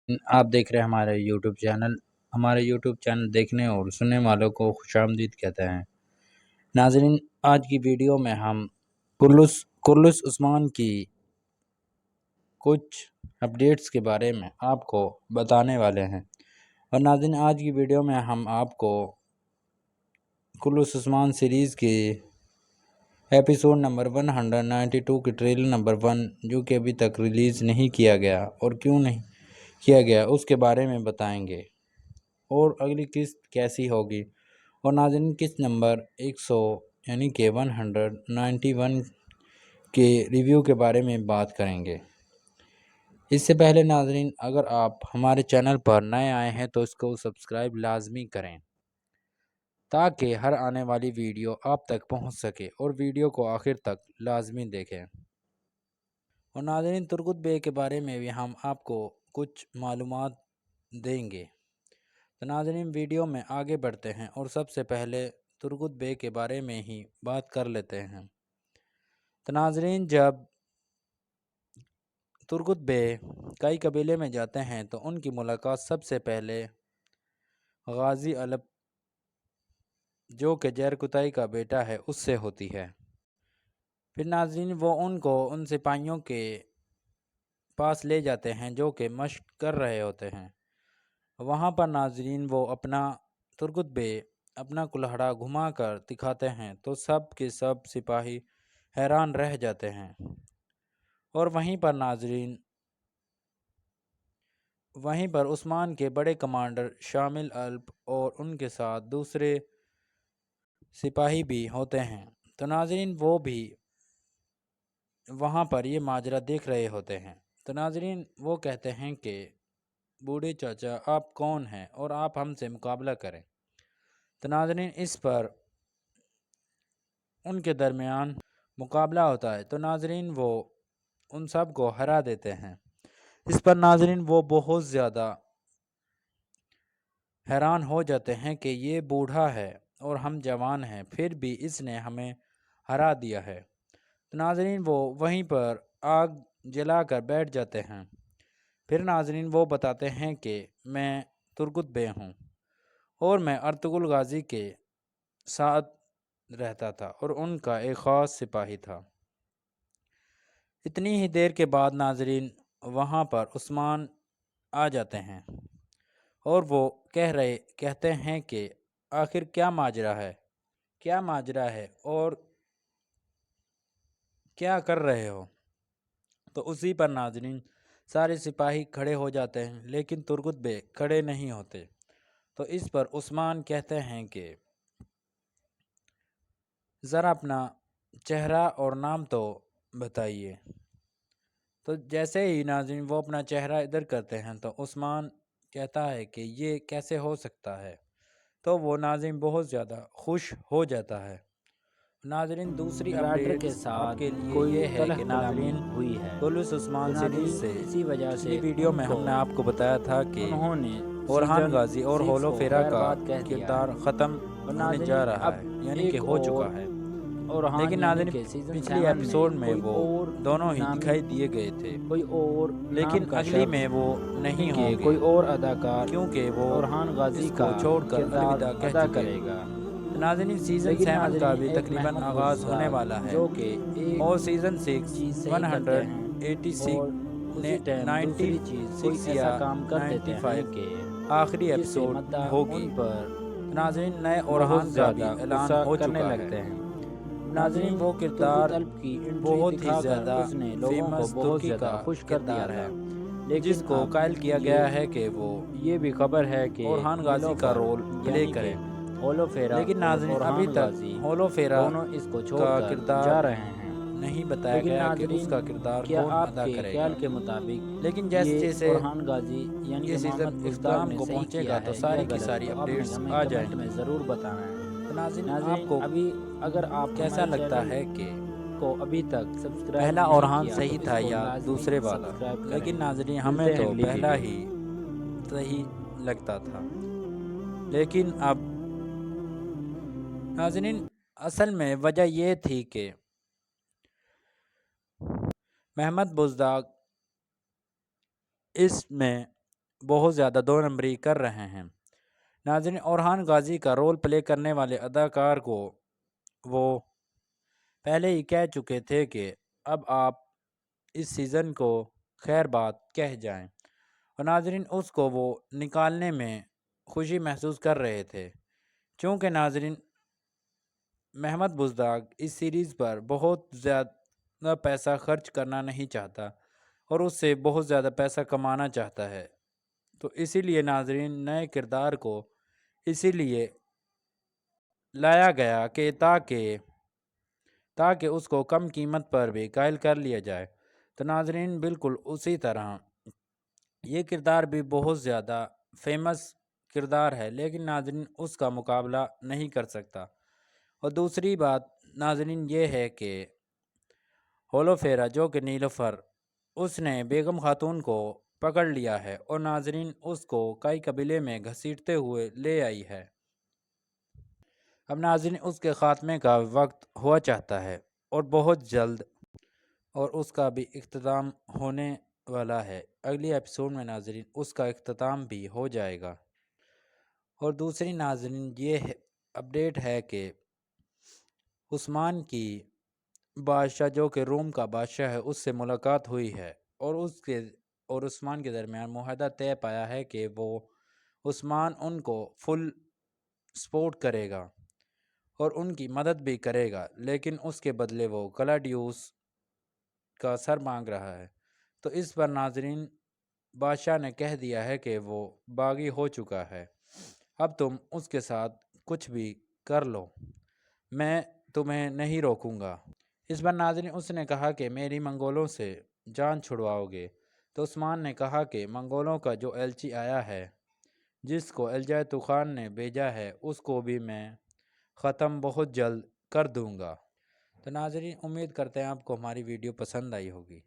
آپ دیکھ رہے ہیں ہمارے یوٹیوب چینل دیکھنے اور سننے والوں کو خوش آمدید کہتے ہیں۔ ناظرین، آج کی ویڈیو میں ہم کرلس عثمان کی کچھ اپڈیٹس کے بارے میں آپ کو بتانے والے ہیں۔ اور ناظرین، آج کی ویڈیو میں ہم آپ کو کرلس عثمان سیریز کے ایپیسوڈ نمبر 192 کی ٹریلر نمبر 1 جو کہ ابھی تک ریلیز نہیں کیا گیا اور کیوں نہیں کیا گیا اس کے بارے میں بتائیں گے، اور اگلی قسط کیسی ہوگی، اور ناظرین قسط نمبر 100 یعنی کہ 191 کے ریویو کے بارے میں بات کریں گے۔ اس سے پہلے ناظرین، اگر آپ ہمارے چینل پر نئے آئے ہیں تو اس کو سبسکرائب لازمی کریں تاکہ ہر آنے والی ویڈیو آپ تک پہنچ سکے، اور ویڈیو کو آخر تک لازمی دیکھیں۔ اور ناظرین، ترگت بے کے بارے میں بھی ہم آپ کو کچھ معلومات دیں گے۔ تو ناظرین، ویڈیو میں آگے بڑھتے ہیں اور سب سے پہلے ترگت بے کے بارے میں ہی بات کر لیتے ہیں۔ تو ناظرین، جب ترگت بے کئی قبیلے میں جاتے ہیں تو ان کی ملاقات سب سے پہلے غازی الپ جو کہ جیرکتائی کا بیٹا ہے اس سے ہوتی ہے۔ پھر ناظرین، وہ ان کو ان سپاہیوں کے پاس لے جاتے ہیں جو کہ مشق کر رہے ہوتے ہیں۔ وہاں پر ناظرین وہ ترگت بے اپنا کلہڑا گھما کر دکھاتے ہیں تو سب کے سب سپاہی حیران رہ جاتے ہیں۔ اور وہیں پر عثمان کے بڑے کمانڈر شامل الپ اور ان کے ساتھ دوسرے سپاہی بھی ہوتے ہیں۔ تو ناظرین، وہ بھی وہاں پر یہ ماجرا دیکھ رہے ہوتے ہیں۔ تو ناظرین، وہ کہتے ہیں کہ بوڑھے چاچا آپ کون ہیں اور آپ ہم سے مقابلہ کریں۔ تو ناظرین، اس پر ان کے درمیان مقابلہ ہوتا ہے تو ناظرین وہ ان سب کو ہرا دیتے ہیں۔ اس پر ناظرین وہ بہت زیادہ حیران ہو جاتے ہیں کہ یہ بوڑھا ہے اور ہم جوان ہیں، پھر بھی اس نے ہمیں ہرا دیا ہے۔ تو ناظرین، وہ وہیں پر آگ جلا کر بیٹھ جاتے ہیں۔ پھر ناظرین وہ بتاتے ہیں کہ میں ترگت بے ہوں اور میں ارطغرل غازی کے ساتھ رہتا تھا اور ان کا ایک خاص سپاہی تھا۔ اتنی ہی دیر کے بعد ناظرین وہاں پر عثمان آ جاتے ہیں اور وہ کہتے ہیں کہ آخر کیا ماجرا ہے اور کیا کر رہے ہو۔ تو اسی پر ناظرین سارے سپاہی کھڑے ہو جاتے ہیں لیکن ترگت بے کھڑے نہیں ہوتے۔ تو اس پر عثمان کہتے ہیں کہ ذرا اپنا چہرہ اور نام تو بتائیے۔ تو جیسے ہی ناظرین وہ اپنا چہرہ ادھر کرتے ہیں تو عثمان کہتا ہے کہ یہ کیسے ہو سکتا ہے، تو وہ ناظرین بہت زیادہ خوش ہو جاتا ہے۔ ناظرین، دوسری رائٹر کے اپڈیٹ آپ ساتھ کے لیے کوئی یہ ہے کہ تلخ کلامی ناظرین ہوئی ہے کرلس عثمان تو سیریز ناظرین سے اسی وجہ پچھلی سے ویڈیو میں ہم نے آپ کو بتایا تھا کہ انہوں نے اورہان سیزن غازی اور 6 ہولو کو فیرا خیر کا بات کہہ دیا کردار ہے۔ ختم اور ہونے ناظرین جا رہا اب ہے، یعنی کہ ایک ہو اور چکا ہے۔ اورہان لیکن یعنی ناظرین کہ سیزن پچھلی 7 میں ایپیسوڈ میں کوئی وہ اور دونوں ہی نامی دکھائی دیے گئے تھے، کوئی اور لیکن نام کا اگلی شخص میں وہ یعنی نہیں کہ ہوں گے کوئی اور اداکار کیونکہ وہ اورہان غازی اس کا کو چھوڑ کر کردار الوداع کہہ ادا چکے کرے ہیں۔ گا۔ ناظرین، سیزن لیکن 7 کا ناظرین بھی ایک تقریباً محمد آغاز ہونے بزدار والا ہے، جو کہ ایک اور سیزن 6 چیز صحیح کرتے ہیں 186 اور نے اسی ٹائم دوسری چیز کوئی 96 ایسا یا کام کر دیتے ہیں 95 کہ آخری جس سے ایپیسوڈ مداح ہوگی۔ ان پر ناظرین، نئے بہت اورہان کا بھی زیادہ اعلان غصہ ہو کرنے چکا ہے۔ لگتے ہیں۔ ناظرین، وہ کردار ترگت الپ کی انٹری بہت ہی دکھا کر زیادہ اس نے لوگوں کو فیمس بہت ترکی زیادہ کا خوش کر دیا کردار تھا، ہے، جس لیکن کو اب قائل کیا گیا ہے کہ وہ یہ بھی خبر ہے کہ اورہان غازی کا نیلوفر رول پلے یعنی کہ کرے۔ ہولو فیرا لیکن اور ناظرین، ابھی اورہان تک غازی ہولو فیرا دونوں اس کو چھوڑ کا کر کردار جا رہے ہیں۔ نہیں بتایا لیکن گیا کہ اس ناظرین، کا کردار کیا کون آپ ادا کے کرے گا۔ خیال کے مطابق لیکن جیسے یہ جیسے اورہان غازی یعنی یہ کہ سیزن محمد بزدار اختتام نے کو صحیح پہنچے گا کیا تو ہے یا ساری کی غلط، ساری تو آپ نے اپڈیٹس ہمیں آ جائیں کمنٹ میں گی۔ ضرور بتانا ہے۔ تو ناظرین، آپ ناظرین، کو ابھی اگر آپ کیسا ہمارے لگتا چینل ہے کہ کو ابھی تک سبسکرائب پہلا نہیں اورہان کیا تو صحیح اس تھا کو یا لازمی دوسرے والا؟ سبسکرائب کریں۔ لیکن ناظرین، ہمیں ملتے ہیں تو اگلی پہلا ویڈیو ہی میں۔ صحیح لگتا تھا، لیکن اب ناظرین اصل میں وجہ یہ تھی کہ محمد بزدار اس میں بہت زیادہ دو نمبری کر رہے ہیں۔ ناظرین، اورحان غازی کا رول پلے کرنے والے اداکار کو وہ پہلے ہی کہہ چکے تھے کہ اب آپ اس سیزن کو خیر بات کہہ جائیں، اور ناظرین اس کو وہ نکالنے میں خوشی محسوس کر رہے تھے، چونکہ ناظرین محمد بزدار اس سیریز پر بہت زیادہ پیسہ خرچ کرنا نہیں چاہتا اور اس سے بہت زیادہ پیسہ کمانا چاہتا ہے، تو اسی لیے ناظرین نئے کردار کو اسی لیے لایا گیا کہ تاکہ اس کو کم قیمت پر بھی قائل کر لیا جائے۔ تو ناظرین بالکل اسی طرح یہ کردار بھی بہت زیادہ فیمس کردار ہے، لیکن ناظرین اس کا مقابلہ نہیں کر سکتا۔ اور دوسری بات ناظرین یہ ہے کہ ہولوفیرا جو کہ نیلوفر، اس نے بیگم خاتون کو پکڑ لیا ہے اور ناظرین اس کو کئی قبیلے میں گھسیٹتے ہوئے لے آئی ہے۔ اب ناظرین اس کے خاتمے کا وقت ہوا چاہتا ہے اور بہت جلد، اور اس کا بھی اختتام ہونے والا ہے۔ اگلی ایپیسوڈ میں ناظرین اس کا اختتام بھی ہو جائے گا۔ اور دوسری ناظرین یہ اپڈیٹ ہے کہ عثمان کی بادشاہ جو کہ روم کا بادشاہ ہے، اس سے ملاقات ہوئی ہے اور عثمان کے درمیان معاہدہ طے پایا ہے کہ وہ عثمان ان کو فل سپورٹ کرے گا اور ان کی مدد بھی کرے گا، لیکن اس کے بدلے وہ کلاڈیوس کا سر مانگ رہا ہے۔ تو اس پر ناظرین بادشاہ نے کہہ دیا ہے کہ وہ باغی ہو چکا ہے، اب تم اس کے ساتھ کچھ بھی کر لو، میں تمہیں نہیں روکوں گا۔ اس پر ناظرین اس نے کہا کہ میری منگولوں سے جان چھڑواؤ گے؟ تو عثمان نے کہا کہ منگولوں کا جو ایلچی آیا ہے، جس کو الجائتو خان نے بھیجا ہے، اس کو بھی میں ختم بہت جلد کر دوں گا۔ تو ناظرین امید کرتے ہیں آپ کو ہماری ویڈیو پسند آئی ہوگی۔